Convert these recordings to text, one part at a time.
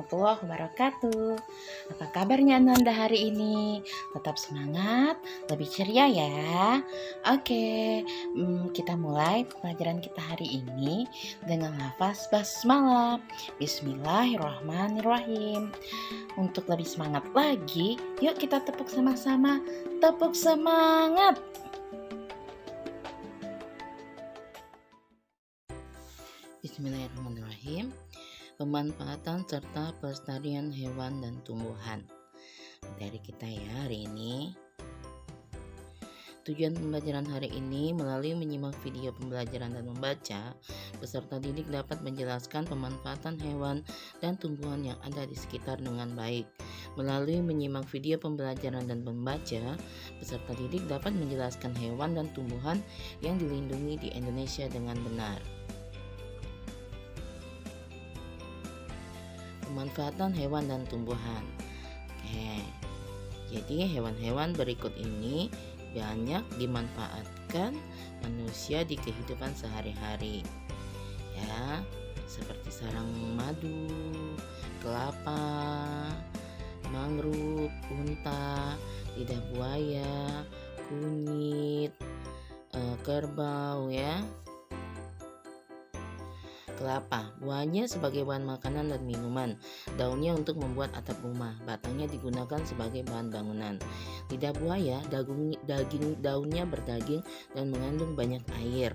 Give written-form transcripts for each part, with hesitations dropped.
warahmatullahi wabarakatuh. Apa kabarnya Ananda hari ini? Tetap semangat, lebih ceria ya. Oke, kita mulai pelajaran kita hari ini dengan lafaz basmalah. Bismillahirrahmanirrahim. Untuk lebih semangat lagi, yuk kita tepuk sama-sama. Tepuk semangat. Bismillahirrahmanirrahim. Pemanfaatan serta pelestarian hewan dan tumbuhan. Dari kita ya hari ini. Tujuan pembelajaran hari ini melalui menyimak video pembelajaran dan membaca, peserta didik dapat menjelaskan pemanfaatan hewan dan tumbuhan yang ada di sekitar dengan baik. Melalui menyimak video pembelajaran dan membaca, peserta didik dapat menjelaskan hewan dan tumbuhan yang dilindungi di Indonesia dengan benar. Pemanfaatan hewan dan tumbuhan. Oke. Jadi hewan-hewan berikut ini banyak dimanfaatkan manusia di kehidupan sehari-hari. Ya, seperti sarang madu, kelapa, mangrove, unta, lidah buaya, kunyit, kerbau ya. Kelapa, buahnya sebagai bahan makanan dan minuman, daunnya untuk membuat atap rumah, batangnya digunakan sebagai bahan bangunan. Lidah buaya, daunnya berdaging dan mengandung banyak air.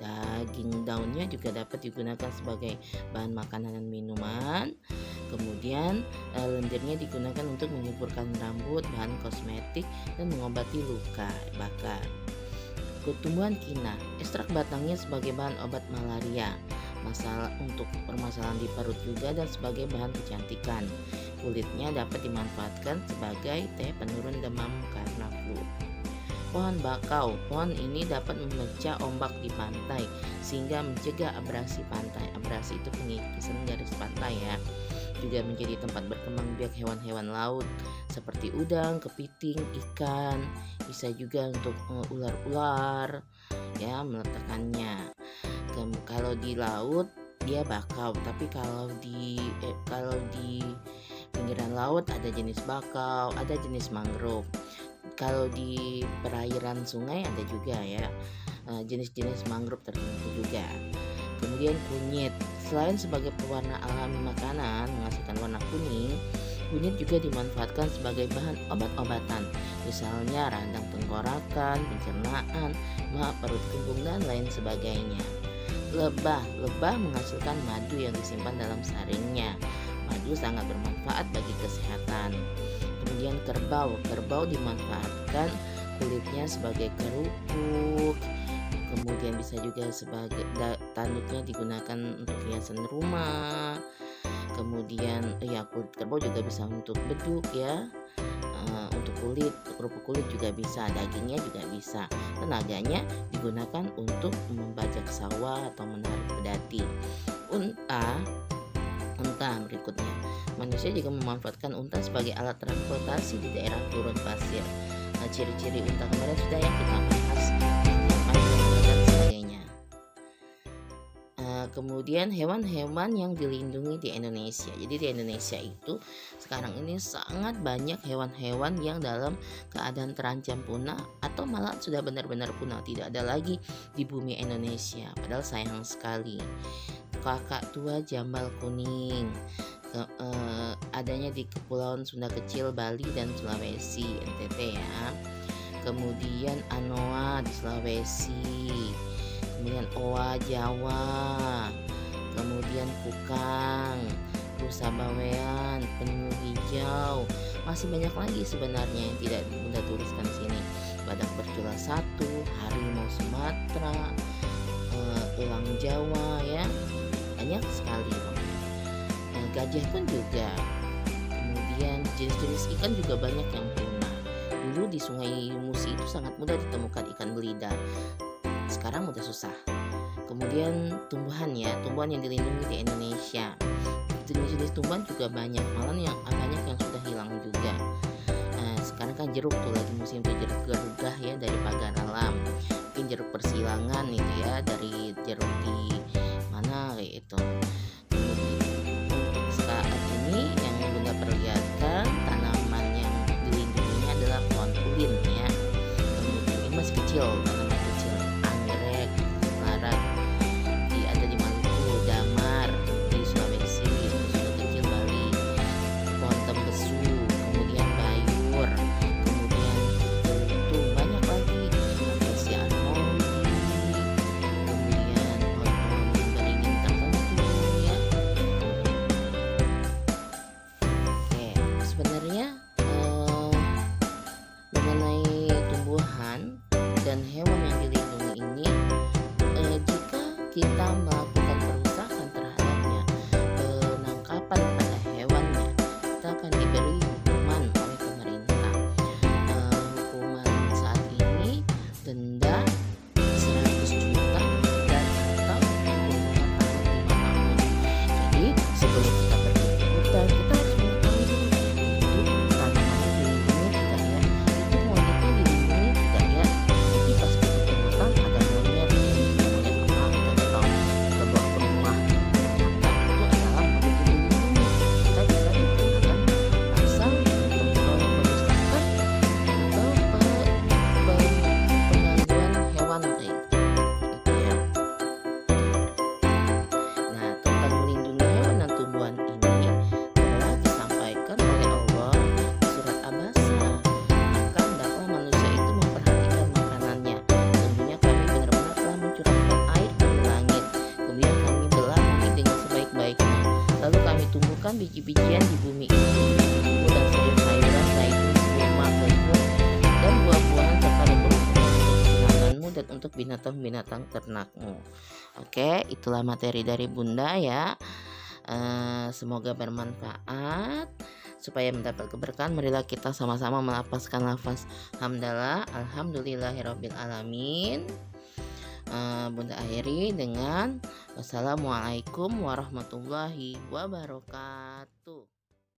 Daging daunnya juga dapat digunakan sebagai bahan makanan dan minuman. Kemudian lendirnya digunakan untuk menyuburkan rambut, bahan kosmetik, dan mengobati luka bakar. Tumbuhan kina, ekstrak batangnya sebagai bahan obat malaria, untuk permasalahan di perut juga, dan sebagai bahan kecantikan. Kulitnya dapat dimanfaatkan sebagai teh penurun demam karena flu. Pohon bakau, pohon ini dapat memecah ombak di pantai sehingga mencegah abrasi pantai. Abrasi itu pengikisan garis pantai ya. Juga menjadi tempat berkembang biak hewan-hewan laut seperti udang, kepiting, ikan. Bisa juga untuk ular-ular ya meletakkannya. Kalau di laut dia bakau, tapi kalau di pinggiran laut ada jenis bakau, ada jenis mangrove. Kalau di perairan sungai ada juga ya jenis-jenis mangrove tertentu juga. Kemudian kunyit, selain sebagai pewarna alami makanan menghasilkan warna kuning, kunyit juga dimanfaatkan sebagai bahan obat-obatan, misalnya radang tenggorokan, pencernaan, perut kembung dan lain sebagainya. Lebah menghasilkan madu yang disimpan dalam saringnya. Madu sangat bermanfaat bagi kesehatan. Kemudian kerbau dimanfaatkan kulitnya sebagai kerupuk. Kemudian bisa juga sebagai tanduknya digunakan untuk hiasan rumah. Kemudian kulit kerbau juga bisa untuk beduk ya. Untuk kerupuk kulit juga bisa, dagingnya juga bisa. Tenaganya digunakan untuk membajak sawah atau menarik pedati. Unta berikutnya, manusia juga memanfaatkan unta sebagai alat transportasi di daerah gurun pasir. Ciri-ciri unta kemarin sudah yang kita bahas dan sebagainya. Kemudian hewan-hewan yang dilindungi di Indonesia. Jadi di Indonesia itu sekarang ini sangat banyak hewan-hewan yang dalam keadaan terancam punah atau malah sudah benar-benar punah, tidak ada lagi di bumi Indonesia. Padahal sayang sekali. Kakak tua jambal kuning adanya di Kepulauan Sunda Kecil, Bali dan Sulawesi, NTT ya. Kemudian anoa di Sulawesi. Kemudian owa Jawa, kemudian kukang, rusa bawean, penyu hijau, masih banyak lagi sebenarnya yang tidak Bunda tuliskan di sini. Badak bercula 1, harimau Sumatera, elang Jawa ya, banyak sekali. Gajah pun juga. Kemudian jenis-jenis ikan juga banyak yang punah. Dulu di Sungai Musi itu sangat mudah ditemukan ikan belida. Sekarang udah susah. Kemudian tumbuhan yang dilindungi di Indonesia. Jenis-jenis tumbuhan juga banyak, malah yang banyak yang sudah hilang juga. Sekarang kan jeruk tuh lagi musim tuh, jeruk gerugah ya dari pagar alam. Mungkin jeruk persilangan itu ya dari jeruk di mana kayak itu. Kemudian untuk saat ini binatang-binatang ternakmu. Oke, itulah materi dari Bunda ya. Semoga bermanfaat. Supaya mendapat keberkahan, marilah kita sama-sama melafazkan lafaz hamdalah, alhamdulillahirabbil alamin. Bunda akhiri dengan wassalamualaikum warahmatullahi wabarakatuh.